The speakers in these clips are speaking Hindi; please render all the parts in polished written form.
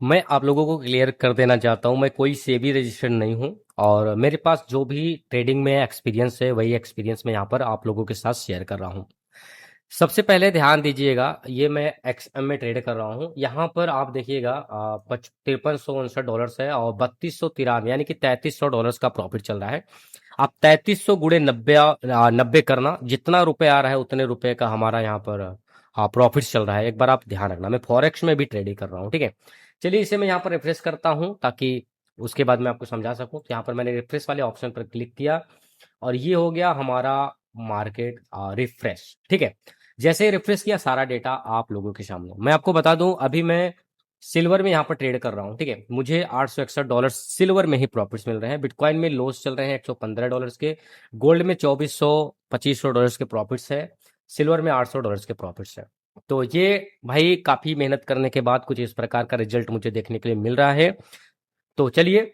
मैं आप लोगों को क्लियर कर देना चाहता हूँ, मैं कोई सेबी रजिस्टर्ड नहीं हूँ और मेरे पास जो भी ट्रेडिंग में एक्सपीरियंस है वही एक्सपीरियंस मैं यहाँ पर आप लोगों के साथ शेयर कर रहा हूँ। सबसे पहले ध्यान दीजिएगा, ये मैं एक्सएम में ट्रेड कर रहा हूँ। यहाँ पर आप देखिएगा 5359 डॉलर्स है और 3293 यानी कि $3300 का प्रॉफिट चल रहा है। आप 3300 गुणे 90 करना, जितना रुपए आ रहा है उतने रुपए का हमारा यहाँ पर प्रॉफिट चल रहा है। एक बार आप ध्यान रखना, मैं फॉरेक्स में भी ट्रेडिंग कर रहा हूँ, ठीक है। चलिए इसे मैं यहाँ पर रिफ्रेश करता हूँ ताकि उसके बाद मैं आपको समझा सकूँ। तो यहाँ पर मैंने रिफ्रेश वाले ऑप्शन पर क्लिक किया और ये हो गया हमारा मार्केट रिफ्रेश, ठीक है। जैसे ही रिफ्रेश किया सारा डेटा आप लोगों के सामने। मैं आपको बता दूं, अभी मैं सिल्वर में यहाँ पर ट्रेड कर रहा हूँ, ठीक है। मुझे $861 सिल्वर में ही प्रॉफिट्स मिल रहे हैं। बिटकॉइन में लॉस चल रहे हैं $115 के, गोल्ड में 2400 2500 डॉलर्स के प्रॉफिट्स है, सिल्वर में $800 के प्रॉफिट्स है। तो ये भाई काफी मेहनत करने के बाद कुछ इस प्रकार का रिजल्ट मुझे देखने के लिए मिल रहा है। तो चलिए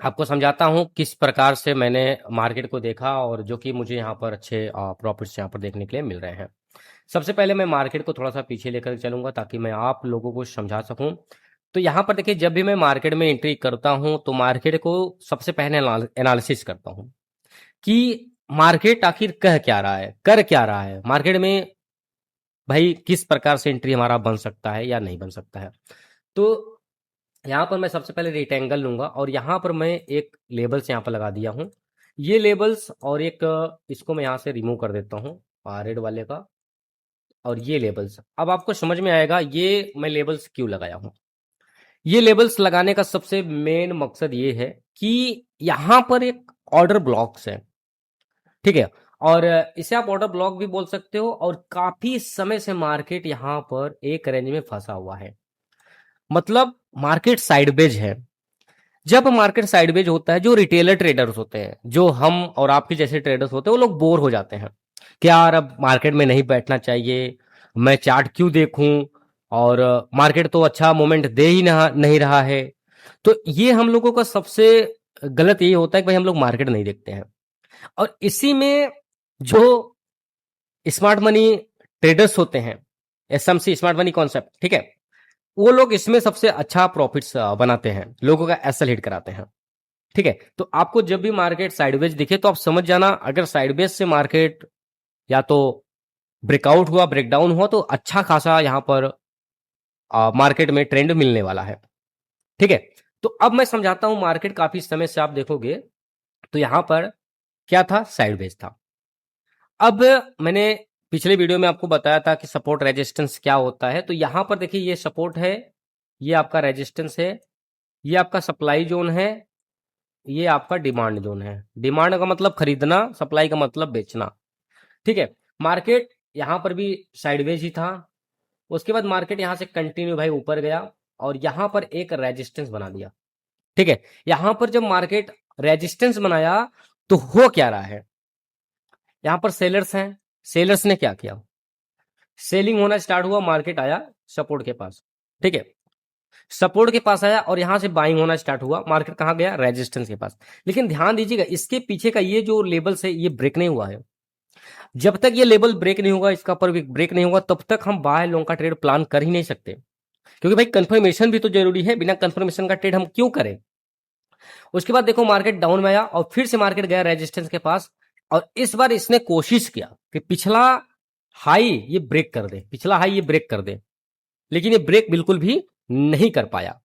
आपको समझाता हूँ किस प्रकार से मैंने मार्केट को देखा और जो कि मुझे यहाँ पर अच्छे प्रॉफिट्स यहाँ पर देखने के लिए मिल रहे हैं। सबसे पहले मैं मार्केट को थोड़ा सा पीछे लेकर चलूंगा ताकि मैं आप लोगों को समझा सकूं। तो यहाँ पर देखिए, जब भी मैं मार्केट में एंट्री करता हूं तो मार्केट को सबसे पहले एनालिसिस करता हूं कि मार्केट आखिर कह क्या रहा है, कर क्या रहा है मार्केट में, भाई किस प्रकार से एंट्री हमारा बन सकता है या नहीं बन सकता है। तो यहाँ पर मैं सबसे पहले रेक्टेंगल लूंगा और यहाँ पर मैं एक लेबल्स यहाँ पर लगा दिया हूँ। ये लेबल्स और एक इसको मैं यहाँ से रिमूव कर देता हूँ रेड वाले का, और ये लेबल्स अब आपको समझ में आएगा ये मैं लेबल्स क्यों लगाया हूँ। ये लेबल्स लगाने का सबसे मेन मकसद ये है कि यहाँ पर एक ऑर्डर ब्लॉक्स है, ठीक है। और इसे आप ऑर्डर ब्लॉक भी बोल सकते हो और काफी समय से मार्केट यहाँ पर एक रेंज में फंसा हुआ है, मतलब मार्केट साइडवेज है। जब मार्केट साइडवेज होता है, जो रिटेलर ट्रेडर्स होते हैं, जो हम और आपके जैसे ट्रेडर्स होते हैं, वो लोग बोर हो जाते हैं कि यार अब मार्केट में नहीं बैठना चाहिए, मैं चार्ट क्यों देखूं, और मार्केट तो अच्छा मोमेंट दे ही नहीं रहा है। तो ये हम लोगों का सबसे गलत ये होता है कि भाई हम लोग मार्केट नहीं देखते हैं। और इसी में जो स्मार्ट मनी ट्रेडर्स होते हैं, एसएमसी स्मार्ट मनी कॉन्सेप्ट, ठीक है, वो लोग इसमें सबसे अच्छा प्रॉफिट्स बनाते हैं, लोगों का एसएल हिट कराते हैं, ठीक है। तो आपको जब भी मार्केट साइडवेज दिखे तो आप समझ जाना, अगर साइडवेज से मार्केट या तो ब्रेकआउट हुआ, ब्रेकडाउन हुआ, तो अच्छा खासा यहां पर मार्केट में ट्रेंड मिलने वाला है, ठीक है। तो अब मैं समझाता हूं, मार्केट काफी समय से आप देखोगे तो यहां पर क्या था, साइडवेज था। अब मैंने पिछले वीडियो में आपको बताया था कि सपोर्ट रेजिस्टेंस क्या होता है। तो यहां पर देखिए, ये सपोर्ट है, ये आपका रेजिस्टेंस है, ये आपका सप्लाई जोन है, ये आपका डिमांड जोन है। डिमांड का मतलब खरीदना, सप्लाई का मतलब बेचना, ठीक है। मार्केट यहां पर भी साइडवेज ही था। उसके बाद मार्केट यहां से कंटिन्यू भाई ऊपर गया और यहां पर एक रेजिस्टेंस बना दिया, ठीक है। यहां पर जब मार्केट रेजिस्टेंस बनाया तो हो क्या रहा है, यहां पर सेलर्स हैं, सेलर्स ने क्या किया, सेलिंग होना स्टार्ट हुआ, मार्केट आया सपोर्ट के पास, ठीक है। सपोर्ट के पास आया और यहां से बाइंग होना स्टार्ट हुआ, मार्केट कहां गया, रेजिस्टेंस के पास। लेकिन ध्यान दीजिएगा, इसके पीछे का ये जो लेवल्स है ये ब्रेक नहीं हुआ है। जब तक ये लेवल ब्रेक नहीं होगा, इसका पर ब्रेक नहीं होगा, तब तक हम बाय लॉन्ग का ट्रेड प्लान कर ही नहीं सकते, क्योंकि भाई कंफर्मेशन भी तो जरूरी है, बिना कंफर्मेशन का ट्रेड हम क्यों करें। उसके बाद देखो मार्केट डाउन में आया और फिर से मार्केट गया रेजिस्टेंस के पास, और इस बार इसने कोशिश किया कि पिछला हाई ये ब्रेक कर दे, पिछला हाई ये ब्रेक कर दे, लेकिन ये ब्रेक बिल्कुल भी नहीं कर पाया।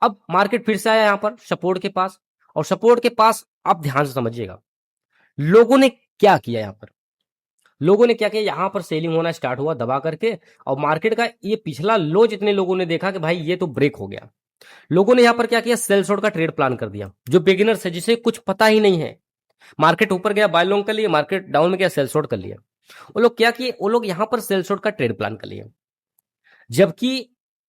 अब मार्केट फिर से आया यहां पर सपोर्ट के पास, और सपोर्ट के पास आप ध्यान से समझिएगा लोगों ने क्या किया। यहां पर लोगों ने क्या किया, यहां पर सेलिंग होना स्टार्ट हुआ दबा करके, और मार्केट का ये पिछला लो जितने लोगों ने देखा कि भाई ये तो ब्रेक हो गया, लोगों ने यहां पर क्या किया, सेल शॉर्ट का ट्रेड प्लान कर दिया। जो बिगिनर्स है, जिसे कुछ पता ही नहीं है, मार्केट ऊपर गया बाय लॉन्ग कर लिए, मार्केट डाउन में गया सेल शॉर्ट कर लिया, वो लोग क्या किए, वो लोग यहां पर सेल शॉर्ट का ट्रेड प्लान कर लिए। जबकि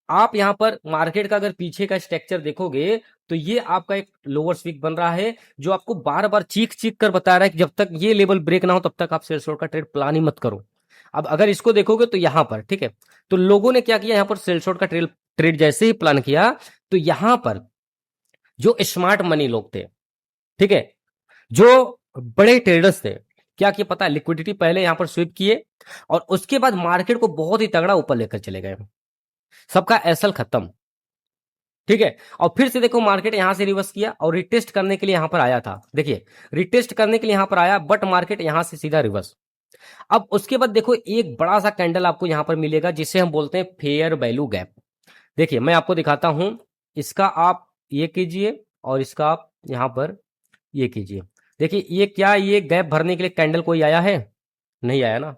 आप यहां पर मार्केट का अगर पीछे का स्ट्रक्चर देखोगे तो ये आपका एक लोअर स्विक बन रहा है, जो आपको बार बार चीख चीख कर बता रहा है कि जब तक ये लेवल ब्रेक ना हो तब तक आप सेल शॉर्ट का ट्रेड प्लान ही मत करो। अब अगर इसको देखोगे तो यहां पर, ठीक है, तो लोगों ने क्या किया, यहां पर सेल शॉर्ट का ट्रेड ट्रेड जैसे ही प्लान किया, तो यहां पर जो स्मार्ट मनी लोग थे, ठीक है, जो बड़े ट्रेडर्स थे, क्या किया पता है, लिक्विडिटी पहले यहां पर स्विप किए और उसके बाद मार्केट को बहुत ही तगड़ा ऊपर लेकर चले गए, सबका एसएल खत्म। ठीक है। और फिर से देखो मार्केट यहां से रिवर्स किया और रिटेस्ट करने के लिए यहां पर आया था, देखिए रिटेस्ट करने के लिए यहां पर आया, बट मार्केट यहां से सीधा रिवर्स। अब उसके बाद देखो एक बड़ा सा कैंडल आपको यहां पर मिलेगा जिसे हम बोलते हैं फेयर वैल्यू गैप। देखिए मैं आपको दिखाता हूं, इसका आप ये कीजिए और इसका आप यहां पर ये कीजिए। देखिए ये क्या, ये गैप भरने के लिए कैंडल कोई आया है? नहीं आया ना,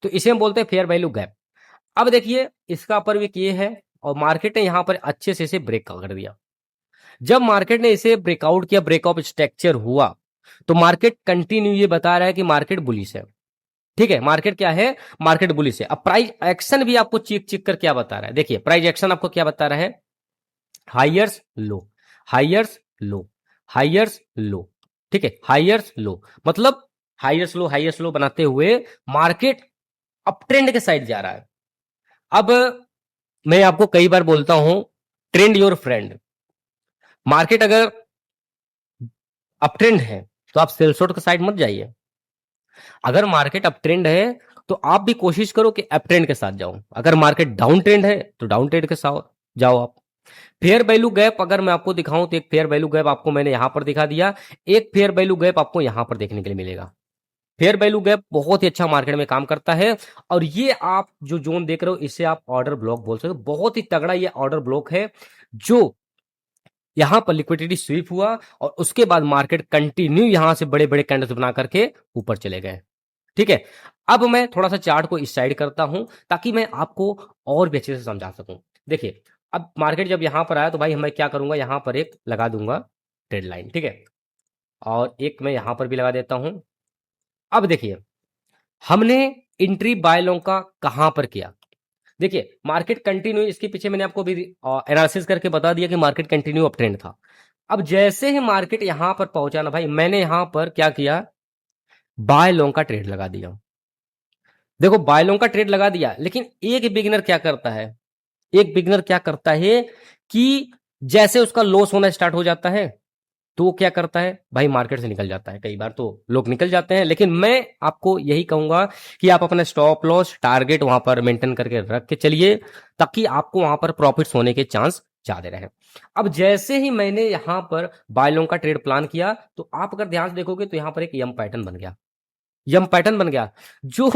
तो इसे हम बोलते हैं फेयर वैल्यू गैप। अब देखिए इसका अपर वीक ये है और मार्केट ने यहां पर अच्छे से इसे ब्रेक कर दिया। जब मार्केट ने इसे ब्रेकआउट किया, ब्रेकआउट स्ट्रक्चर हुआ, तो मार्केट कंटिन्यू ये बता रहा है कि मार्केट बुलिश है। ठीक है, मार्केट क्या है? मार्केट बुलिश है। अब प्राइस एक्शन भी आपको चीख चीख कर क्या बता रहा है? देखिए प्राइस एक्शन आपको क्या बता रहा है? हाइयर्स लो, हाइयर्स लो, हाइयर्स लो। ठीक है, हाइयर्स लो मतलब हाइयर्स लो बनाते हुए मार्केट अप ट्रेंड के साइड जा रहा है। अब मैं आपको कई बार बोलता हूं, ट्रेंड योर फ्रेंड। मार्केट अगर अप ट्रेंड है तो आप सेल शॉर्ट के साइड मत जाइए। अगर मार्केट अप ट्रेंड है तो आप भी कोशिश करो कि अप ट्रेंड के साथ जाओ। अगर मार्केट डाउन ट्रेंड है तो डाउन ट्रेंड के साथ जाओ आप। फेयर वैल्यू गैप अगर मैं आपको दिखाऊं तो एक फेयर वैल्यू गैप आपको मैंने यहां पर दिखा दिया, एक फेयर वैल्यू गैप आपको यहां पर देखने के लिए मिलेगा। फेयर वैल्यू गैप बहुत ही अच्छा मार्केट में काम करता है और ये आप जो जोन देख रहे हो इसे आप ऑर्डर ब्लॉक बोल सकते हो। बहुत ही तगड़ा ये ऑर्डर ब्लॉक है जो यहां पर लिक्विडिटी स्वीप हुआ और उसके बाद मार्केट कंटिन्यू यहां से बड़े बड़े कैंडल्स बना करके ऊपर चले गए। ठीक है, अब मैं थोड़ा सा चार्ट को इस साइड करता हूं ताकि मैं आपको और भी अच्छे से समझा सकूं। देखिए अब मार्केट जब यहां पर आया तो भाई मैं क्या करूंगा, यहां पर एक लगा दूंगा ट्रेड लाइन। ठीक है, और एक मैं यहां पर भी लगा देता हूं। अब देखिए हमने एंट्री बाय लॉन्ग का कहां पर किया? देखिए मार्केट कंटिन्यू, इसके पीछे मैंने आपको भी एनालिसिस करके बता दिया कि मार्केट कंटिन्यू अप ट्रेंड था। अब जैसे ही मार्केट यहां पर पहुंचा ना भाई, मैंने यहां पर क्या किया, बाय लॉन्ग का ट्रेड लगा दिया। देखो बाय लॉन्ग का ट्रेड लगा दिया, लेकिन एक बिगिनर क्या करता है, एक बिगिनर क्या करता है कि जैसे उसका लॉस होना स्टार्ट हो जाता है तो वो क्या करता है भाई, मार्केट से निकल जाता है। कई बार तो लोग निकल जाते हैं, लेकिन मैं आपको यही कहूंगा कि आप अपना स्टॉप लॉस टारगेट वहां पर मेंटेन करके रख के चलिए ताकि आपको वहां पर प्रॉफिट्स होने के चांस ज्यादा रहे। अब जैसे ही मैंने यहां पर बाय लॉन्ग का ट्रेड प्लान किया तो आप अगर ध्यान से देखोगे तो यहां पर एक यम पैटर्न बन गया, यम पैटर्न बन गया जो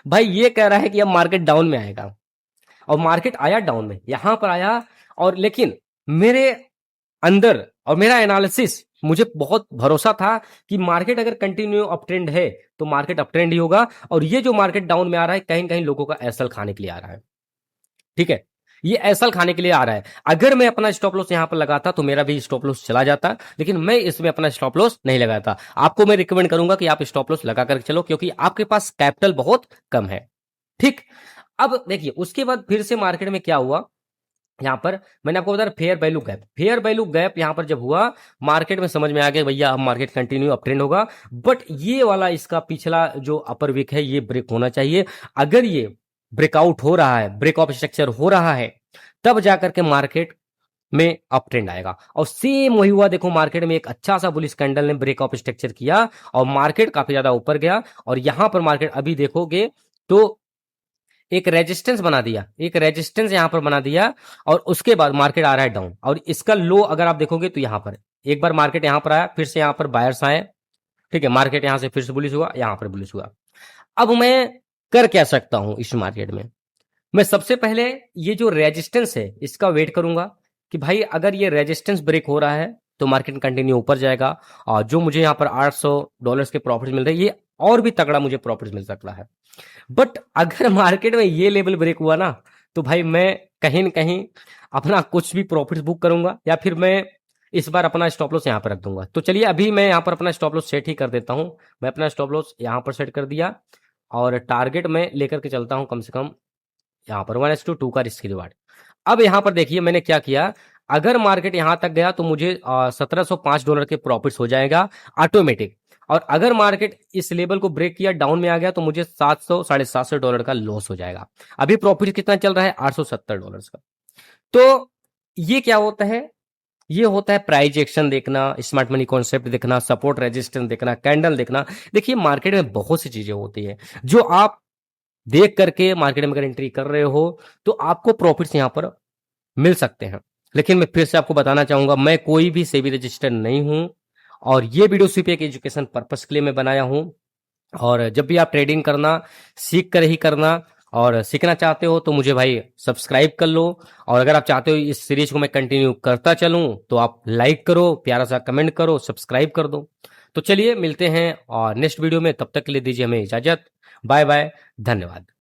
भाई ये कह रहा है कि अब मार्केट डाउन में आएगा। और मार्केट आया डाउन में, यहां पर आया, और लेकिन मेरे अंदर और मेरा एनालिसिस, मुझे बहुत भरोसा था कि मार्केट अगर कंटिन्यू अप ट्रेंड है तो मार्केट अप ट्रेंड ही होगा और ये जो मार्केट डाउन में आ रहा है कहीं कहीं लोगों का एसएल खाने के लिए आ रहा है। ठीक है, ये एसएल खाने के लिए आ रहा है। अगर मैं अपना स्टॉप लॉस यहां पर लगाता तो मेरा भी स्टॉप लॉस चला जाता, लेकिन मैं इसमें अपना स्टॉप लॉस नहीं लगाता। आपको मैं रिकमेंड करूंगा कि आप स्टॉप लॉस लगा कर चलो क्योंकि आपके पास कैपिटल बहुत कम है। ठीक, अब देखिए उसके बाद फिर से मार्केट में क्या हुआ, यहां पर मैंने आपको बताया fair value gap. Fair value gap यहां पर जब हुआ मार्केट में समझ में आ गया भैया अब मार्केट कंटिन्यू अप ट्रेंड होगा, बट ये वाला इसका पिछला जो अपर वीक है ये ब्रेक होना चाहिए। अगर ये ब्रेकआउट हो रहा है, ब्रेकआउट स्ट्रक्चर हो रहा है, तब जाकर के मार्केट में अप ट्रेंड आएगा। और सेम वही हुआ, देखो मार्केट में एक अच्छा सा बुलिश कैंडल ने ब्रेकआउट स्ट्रक्चर किया और मार्केट काफी ज्यादा ऊपर गया और यहां पर मार्केट अभी देखोगे तो एक रेजिस्टेंस बना दिया, एक रेजिस्टेंस यहां पर बना दिया और उसके बाद मार्केट आ रहा है डाउन। और इसका लो अगर आप देखोगे तो यहां पर एक बार मार्केट यहां पर आया, फिर से यहां पर बायर्स आए। ठीक है, मार्केट यहां से फिर से बुलिश हुआ, यहां पर बुलिश हुआ। अब मैं कर क्या सकता हूं इस मार्केट में? मैं सबसे पहले ये जो रेजिस्टेंस है इसका वेट करूंगा कि भाई अगर ये रेजिस्टेंस ब्रेक हो रहा है तो मार्केट कंटिन्यू ऊपर जाएगा और जो मुझे यहाँ पर $800 के प्रॉफिट मिल रहे हैं ये और भी तगड़ा मुझे प्रॉफिट मिल सकता है। बट अगर मार्केट में ये लेवल ब्रेक हुआ ना तो भाई मैं कहीं न कहीं अपना कुछ भी प्रॉफिट बुक करूंगा या फिर मैं इस बार अपना स्टॉप लॉस यहाँ पर रख दूंगा। तो चलिए अभी मैं यहाँ पर अपना स्टॉप लॉस सेट ही कर देता हूँ। मैं अपना स्टॉप लॉस यहाँ पर सेट कर दिया और टारगेट में लेकर के चलता हूँ कम से कम यहाँ पर 1:2 का रिस्क रिवार्ड। अब यहाँ पर देखिए मैंने क्या किया, अगर मार्केट यहाँ तक गया तो मुझे $1705 के प्रॉफिट्स हो जाएगा ऑटोमेटिक। और अगर मार्केट इस लेवल को ब्रेक किया, डाउन में आ गया तो मुझे $700 का लॉस हो जाएगा। अभी प्रॉफिट कितना चल रहा है, $870 का। तो ये क्या होता है, ये होता है प्राइस एक्शन देखना, स्मार्ट मनी कॉन्सेप्ट देखना, सपोर्ट रेजिस्टेंस देखना, कैंडल देखना। देखिए मार्केट में बहुत सी चीजें होती है जो आप देख करके मार्केट में अगर एंट्री कर रहे हो तो आपको प्रॉफिट्स यहां पर मिल सकते हैं। लेकिन मैं फिर से आपको बताना चाहूंगा, मैं कोई भी सेबी रजिस्टर्ड नहीं हूं और ये वीडियो सिर्फ एक एजुकेशन पर्पस के लिए मैं बनाया हूं। और जब भी आप ट्रेडिंग करना, सीख कर ही करना। और सीखना चाहते हो तो मुझे भाई सब्सक्राइब कर लो। और अगर आप चाहते हो इस सीरीज को मैं कंटिन्यू करता चलूं तो आप लाइक करो, प्यारा सा कमेंट करो, सब्सक्राइब कर दो। तो चलिए मिलते हैं और नेक्स्ट वीडियो में, तब तक के लिए दीजिए हमें इजाजत। बाय बाय, धन्यवाद।